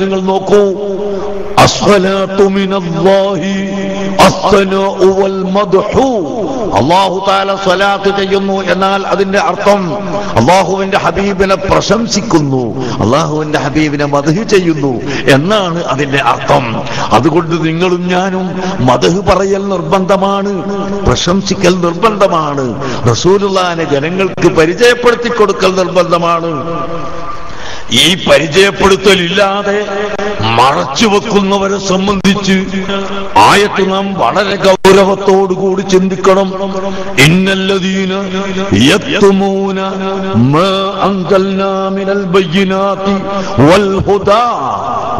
നിങ്ങൾ നോക്കൂ, അസ്സലാത്തു മിനല്ലാഹി അസ്സനാഉ വൽ മദ്ഹു. അല്ലാഹു തആല സ്വലാത്ത് ചെയ്യുന്നു എന്നാൽ അതിന്റെ അർത്ഥം അല്ലാഹുവിന്റെ ഹബീബിനെ പ്രശംസിക്കുന്നു, അല്ലാഹുവിന്റെ ഹബീബിനെ മദ്ഹ് ചെയ്യുന്നു എന്നാണ് അതിന്റെ അർത്ഥം. അതുകൊണ്ട് നിങ്ങളും ഞാനും മദ്ഹ് പറയൽ നിർബന്ധമാണ്, പ്രശംസിക്കൽ നിർബന്ധമാണ്, റസൂലുള്ളാഹിനെ ജനങ്ങൾക്ക് പരിചയപ്പെടുത്തി കൊടുക്കൽ നിർബന്ധമാണ്. ഈ പരിചയപ്പെടുത്തലില്ലാതെ മറച്ചുവെക്കുന്നവരെ സംബന്ധിച്ച് ആയത്ത് നാം വളരെ ഗൗരവത്തോടുകൂടി ചിന്തിക്കണം. ഇന്നല്ലദീന യക്തുമൂന മാ അൻസൽനാ മിനൽ ബയ്യിനാതി വൽ ഹുദാ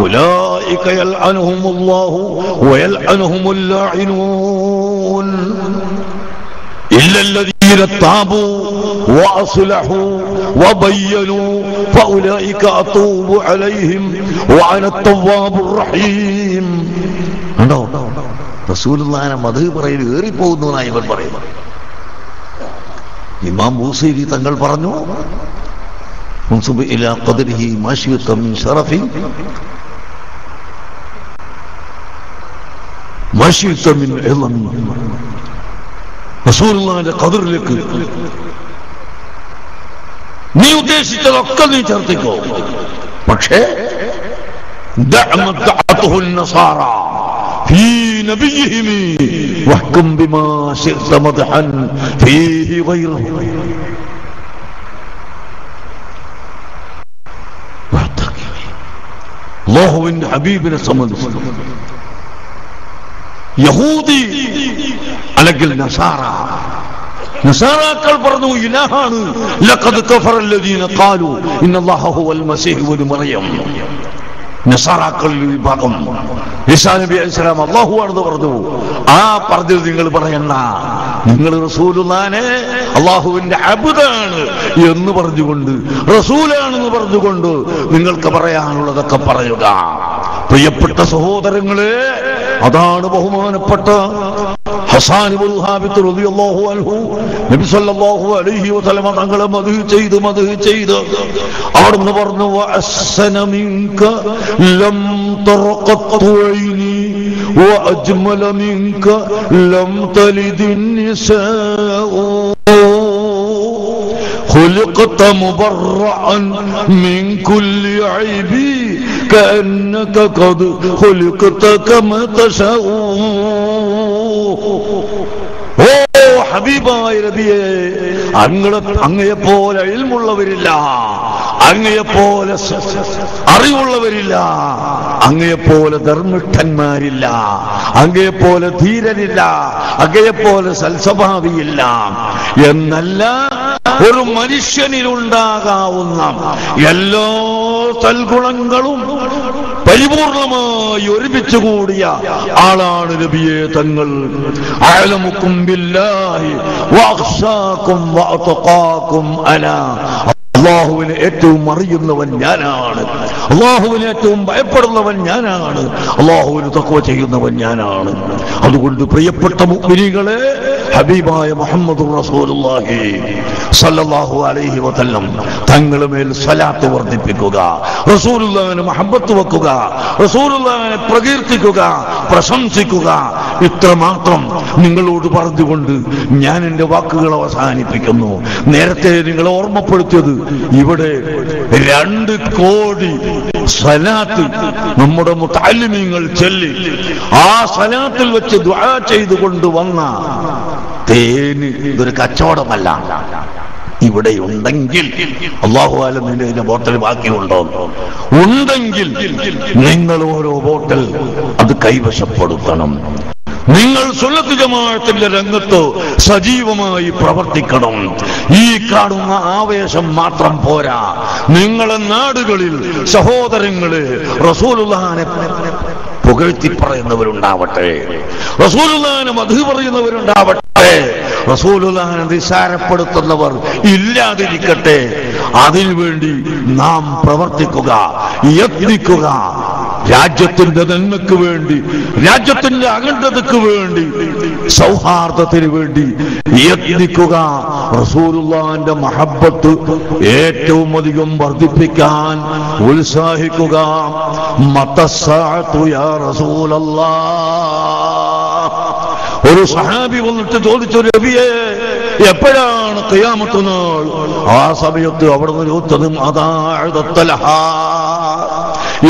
ഉലൈക യൽഅനുഹുമുല്ലാഹു വയൽഅനുഹുമുൽ ലാഇനൂൻ ഇല്ലല്ലദീന താബൂ വഅസ്ലഹൂ വബയ്യനൂ ഫഉലൈക അതൂബു അലൈഹിം വഅന അത്തവ്വാബുർ റഹീം. കണ്ടോ, റസൂലുള്ളാഹിനെ മദ്ഹ് പറയൽ ഏറിപ്പോകുന്നു എന്നാണ് ഇവർ പറയുന്നത്. ഇമാം ബൂസൈരി തങ്ങൾ പറഞ്ഞു, മുൻസുബ് ഇലാ ഖദ്രിഹി മാശിയത മിൻ ശറഫി മാശിയത മിൻ ഇൽമി. റസൂലുള്ളാഹിന്റെ ഖദറിലേക്ക് നീ ഉദ്ദേശിച്ചതൊക്കെ നീ ചേർത്തിക്കോ, പക്ഷേ അല്ലാഹുവിന്റെ ഹബീബിനെ സംബന്ധിച്ച് യഹൂദി അല്ലെങ്കിൽ നസാറാക്കൾ പറഞ്ഞു ഇലാഹാണ്. ലഖദ് കഫറല്ലദീന ഖാലു ഇന്നല്ലാഹ ഹുവൽ മസീഹ് ഇബ്നു മറിയം. നസാറാക്കൾ വിഭാഗം ഈസാ നബി അലൈഹിസ്സലാം അല്ലാഹു ആണെന്ന് പറഞ്ഞു. ആ പറഞ്ഞത് നിങ്ങൾ പറയണ്ട, നിങ്ങൾ റസൂലുള്ളാഹിനെ അല്ലാഹുവിന്റെ അബ്ദാണ് എന്ന് പറഞ്ഞുകൊണ്ട്, റസൂലാണെന്ന് പറഞ്ഞുകൊണ്ട് നിങ്ങൾക്ക് പറയാനുള്ളതൊക്കെ പറയുക. പ്രിയപ്പെട്ട സഹോദരങ്ങളെ, അതാണ് ബഹുമാനപ്പെട്ട ഹസാൻ ഇബ്നു സാബിത്ത് റളിയല്ലാഹു അൻഹു നബി സല്ലല്ലാഹു അലൈഹി വസല്ലം തങ്ങളെ മദ്ഹ് ചെയ്ത് അവിടുന്ന് പറഞ്ഞു, വഅസ്സന മിൻക ലം തറഖത്തു ഐനി വഅജ്മല മിൻക ലം തലിദിൻ നിസാഉ خلقت مبرعا من كل عيب كأنك قد خلقت كما تشاء. ഓ ഹബീബായ നബിയേ, അങ്ങയെപ്പോലെ ഇൽമുള്ളവരില്ല, അങ്ങയെപ്പോലെ അറിവുള്ളവരില്ല, അങ്ങയെപ്പോലെ ധർമ്മിഷ്ഠന്മാരില്ല, അങ്ങയെപ്പോലെ ധീരനില്ല, അങ്ങയെപ്പോലെ സൽസ്വഭാവിയില്ല എന്നല്ല ഒരു മനുഷ്യനിലുണ്ടാകാവുന്ന എല്ലാ സൽഗുണങ്ങളും പരിപൂർണമായി ഒരുമിച്ച് കൂടിയ ആളാണ് നബിയെ തങ്ങൾ. അഅലമുക്കും ബില്ലാഹി വഅഖ്ശാകും വഅത്ഖാകും അനാ. അല്ലാഹുവിനെ ഏറ്റവും അറിയുന്നവൻ ഞാനാണ്, അല്ലാഹുവിനെ ഏറ്റവും ഭയപ്പെടുന്നവൻ ഞാനാണ്, അല്ലാഹുവിന് തഖ്വ ചെയ്യുന്നവൻ ഞാനാണ്. അതുകൊണ്ട് പ്രിയപ്പെട്ട മുഅ്മിനീങ്ങളെ, ഹബീബായ മുഹമ്മദുർ റസൂലുള്ളാഹി സല്ലല്ലാഹു അലൈഹി വസല്ലം തങ്ങളുടെ മേൽ സ്വലാത്ത് വർദ്ധിപ്പിക്കുക, റസൂലുള്ളാഹിനെ മഹബ്ബത്ത് വെക്കുക, റസൂലുള്ളാഹിനെ പ്രകീർത്തിക്കുക, പ്രശംസിക്കുക. ഇത്രമാത്രം നിങ്ങളോട് പറഞ്ഞുകൊണ്ട് ഞാൻ എൻ്റെ വാക്കുകൾ അവസാനിപ്പിക്കുന്നു. നേരത്തെ നിങ്ങളെ ഓർമ്മപ്പെടുത്തിയത്, ഇവിടെ 2 കോടി സ്വലാത്ത് നമ്മുടെ മുതഅല്ലിമീങ്ങൾ ചൊല്ലി ആ സ്വലാത്തിൽ വെച്ച് ദുആ ചെയ്തുകൊണ്ട് വന്ന തേന് ഇതൊരു കച്ചവടമല്ല. ഇവിടെ ഉണ്ടെങ്കിൽ അല്ലാഹു ആലം ഇതിന്റെ ബോട്ടൽ ബാക്കിയുണ്ടോ, ഉണ്ടെങ്കിൽ നിങ്ങൾ ഓരോ ബോട്ടൽ അത് കൈവശപ്പെടുത്തണം. നിങ്ങൾ സുന്നത്ത് ജമാഅത്തിന്റെ രംഗത്ത് സജീവമായി പ്രവർത്തിക്കണം. ഈ കാണുന്ന ആവേശം മാത്രം പോരാ. നിങ്ങളെ നാടുകളിൽ സഹോദരങ്ങളെ റസൂലുള്ളാഹിനെ പുകഴ്ത്തി പറയുന്നവരുണ്ടാവട്ടെ, റസൂലുള്ളാഹിനെ മദ്ഹ് പറയുന്നവരുണ്ടാവട്ടെ, റസൂലുള്ളാഹിനെ നിസാരപ്പെടുത്തുന്നവർ ഇല്ലാതിരിക്കട്ടെ. അതിനുവേണ്ടി നാം പ്രവർത്തിക്കുക, യത്നിക്കുക. രാജ്യത്തിന്റെ നന്മയ്ക്ക് വേണ്ടി, രാജ്യത്തിന്റെ അഖണ്ഡതയ്ക്ക് വേണ്ടി, സൗഹാർദ്ദത്തിന് വേണ്ടി യത്നിക്കുക. റസൂലുള്ളാഹിന്റെ മഹബ്ബത്ത് ഏറ്റവും അധികം വർദ്ധിപ്പിക്കാൻ ഉത്സാഹിക്കുക. മതസ്സാഅതു യാ റസൂലല്ലാഹ്. ഒരു സഹാബി വന്നിട്ട് ചോദിച്ചു, നബിയേ എപ്പോഴാണ് ഖിയാമത്ത് നാൾ? ആ സമയത്ത് അവിടെ ചോദിച്ചതും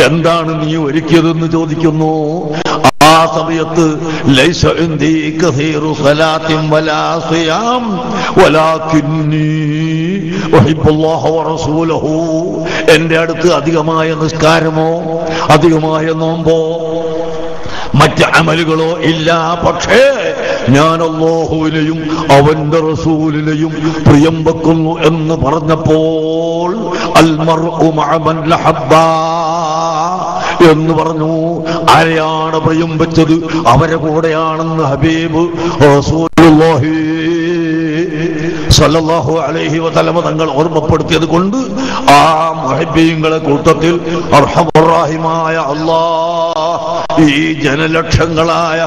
എന്താണ് നീ ഒരുക്കിയതെന്ന് ചോദിക്കുന്നു. ആ സമയത്ത് ലൈസ ഇൻദീ കസീറു സലാത്തിൻ വലാ സിയാം വലാകിന്നി ഉഹിബ്ബുല്ലാഹ വറസൂലഹു. എന്റെ അടുത്ത് അധികമായ നിസ്കാരമോ അധികമായ നോമ്പോ മറ്റ് അമലുകളോ ഇല്ല, പക്ഷേ ഞാൻ അല്ലാഹുവിനെയും അവന്റെ റസൂലിനെയും പ്രിയം വെക്കുന്നു എന്ന് പറഞ്ഞപ്പോൾ അൽ മർഉ മഅ മൻ ലഹബ്ബ എന്ന് പറഞ്ഞു. ആരെയാണ് പ്രിയം വെച്ചത് അവരെ കൂടെയാണെന്ന് ഹബീബ് റസൂലുള്ളാഹി സല്ലല്ലാഹു അലൈഹി വസല്ലം തങ്ങൾ ഓർമ്മപ്പെടുത്തിയത് കൊണ്ട് ആ മുഹബ്ബീങ്ങളെ കൂട്ടത്തിൽ അർഹമുർ റഹീമായ അല്ലാഹ് ഈ ജനലക്ഷങ്ങളായ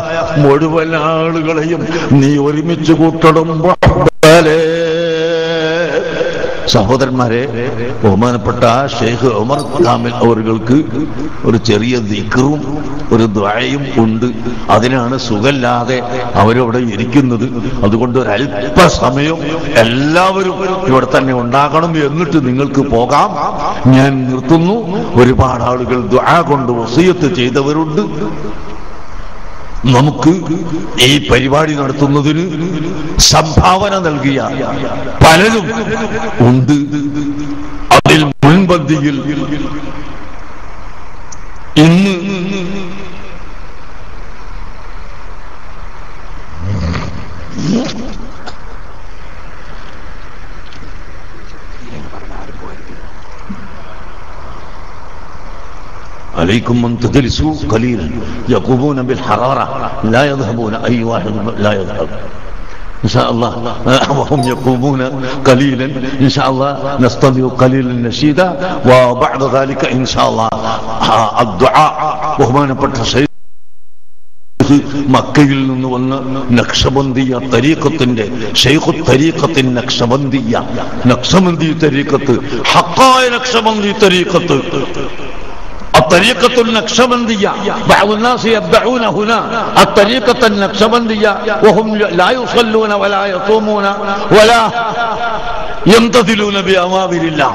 മുഴുവൻ ആളുകളെയും നീ ഒരുമിച്ച് കൂട്ടണം. സഹോദരന്മാരെ, ബഹുമാനപ്പെട്ട ഷെയ്ഖ് ഉമർ കാമിൽ അവർക്ക് ഒരു ചെറിയ ദിക്റും ഒരു ദുആയും ഉണ്ട്. അതിനാണ് സുഖമില്ലാതെ അവരവിടെ ഇരിക്കുന്നത്. അതുകൊണ്ട് ഒരല്പസമയം എല്ലാവരും ഇവിടെ തന്നെ ഉണ്ടാകണം. എന്നിട്ട് നിങ്ങൾക്ക് പോകാം. ഞാൻ നിർത്തുന്നു. ഒരുപാട് ആളുകൾ ദുആ കൊണ്ട് വസിയത്ത് ചെയ്തവരുണ്ട്. നമുക്ക് ഈ പരിപാടി നടത്തുന്നതിന് സംഭാവന നൽകിയ പലരും ഉണ്ട്. അതിൽ മുൻപന്തിയിൽ ഇന്ന് عليكم من تجلسوا قليلا يقومون بالحرارة لا يذهبون أي واحد لا يذهب إن شاء الله وهم يقومون قليلا إن شاء الله نستمع قليلا نشيدا وبعد ذلك إن شاء الله الدعاء وهما نبت شيء മക്കയിൽ നിന്ന് വന്ന നക്ഷബന്ദിയ തരീഖത്തിന്റെ ഷെയ്ഖു തരീഖത്തിൻ നക്ഷബന്ദി തരീഖത്ത് ഹഖായ നക്ഷബന്ദി തരീഖത്ത് الطريقة النقشبندية. بعض الناس يدعون هنا الطريقة النقشبندية وهم لا يصلون ولا يصومون ولا يمتثلون بأوامر الله.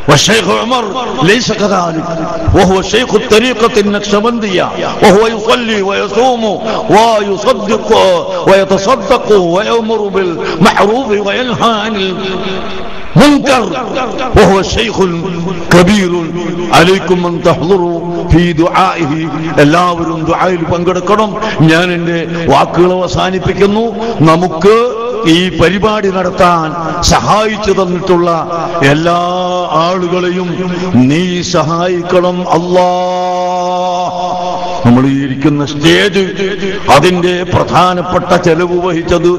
والشيخ عمر ليس كذلك، وهو شيخ الطريقة النقشبندية، وهو يصلي ويصوم ويصدق ويتصدق ويأمر بالمعروف وينهى عن المنكر، وهو شيخ كبير. عليكم أن تحضروا في دعائه. എല്ലാവരും ദുആയിൽ പങ്കെടുക്കണം. ഞാൻ എൻ്റെ വാക്കുകൾ അവസാനിപ്പിക്കുന്നു. നമുക്ക് ഈ പരിപാടി നടത്താൻ സഹായിച്ചു തന്നിട്ടുള്ള എല്ലാ ആളുകളെയും നീ സഹായിക്കണം അല്ലാഹ്. നമ്മൾ ഈ ഇരിക്കുന്ന സ്റ്റേജ് അതിന്റെ പ്രധാനപ്പെട്ട ചെലവ് വഹിച്ചത്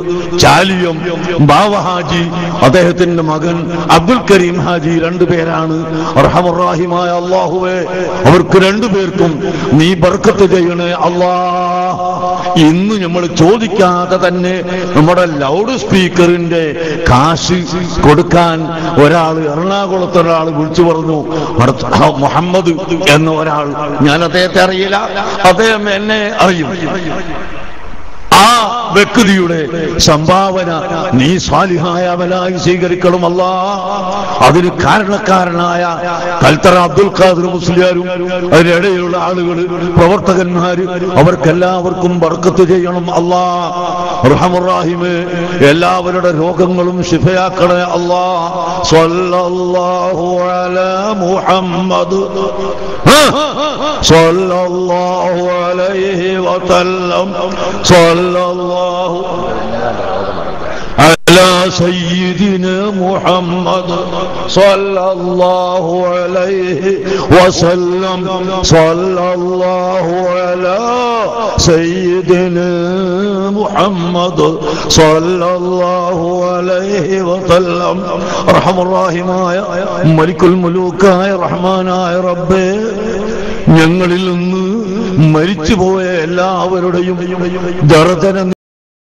ചാലിയം ബാവ ഹാജി, അദ്ദേഹത്തിന്റെ മകൻ അബ്ദുൽ കരീം ഹാജി, രണ്ടുപേരാണ്. അർഹമുർ റഹീമായ അല്ലാഹുവേ, അവർക്ക് രണ്ടുപേർക്കും നീ ബർക്കത്ത് ചെയ്യണേ അല്ലാഹ്. ഇന്ന് നമ്മൾ ചോദിക്കാതെ തന്നെ നമ്മുടെ ലൗഡ് സ്പീക്കറിന്റെ കാശ് കൊടുക്കാൻ ഒരാൾ, എറണാകുളത്ത് ഒരാൾ വിളിച്ചു പറഞ്ഞു. മുഹമ്മദ് എന്ന ഒരാൾ, ഞാൻ അദ്ദേഹത്തെ അറിയില്ല, അദ്ദേഹം എന്നെ അറിയും. ആ വ്യക്തിയുടെ സംഭാവന നീ സാലിഹായ അമലായി സ്വീകരിക്കണം അല്ലാഹ്. അതിന് കാരണക്കാരനായ കൽത്തറ അബ്ദുൽ ഖാദിർ മുസ്ലിയാരും അതിനിടയിലുള്ള ആളുകൾ, പ്രവർത്തകന്മാര്, അവർക്കെല്ലാവർക്കും ബർക്കത്ത് ചെയ്യണം അല്ലാഹ്. അർഹമുർ റഹീമേ, എല്ലാവരുടെ രോഗങ്ങളും ശിഫയാക്കണേ അല്ലാഹ്. സ്വല്ലല്ലാഹു അലാ മുഹമ്മദ് സ്വല്ലല്ലാഹു അലൈഹി വസല്ലം സ്വല്ലല്ലാഹു അലാ സയ്യിദിനാ മുഹമ്മദ് സ്വല്ലല്ലാഹു അലൈഹി വസല്ലം സ്വല്ലല്ലാഹു അലാ സയ്യിദിനാ മുഹമ്മദ് സ്വല്ലല്ലാഹു അലൈഹി വസല്ലം. അർഹമുർ റഹീമായ മലിക്കുൽ മുലൂക്കായ റഹ്മാനായ റബ്ബേ, ഞങ്ങളിൽ നിന്ന് മരിച്ചുപോയ എല്ലാവരുടെയും ദർദന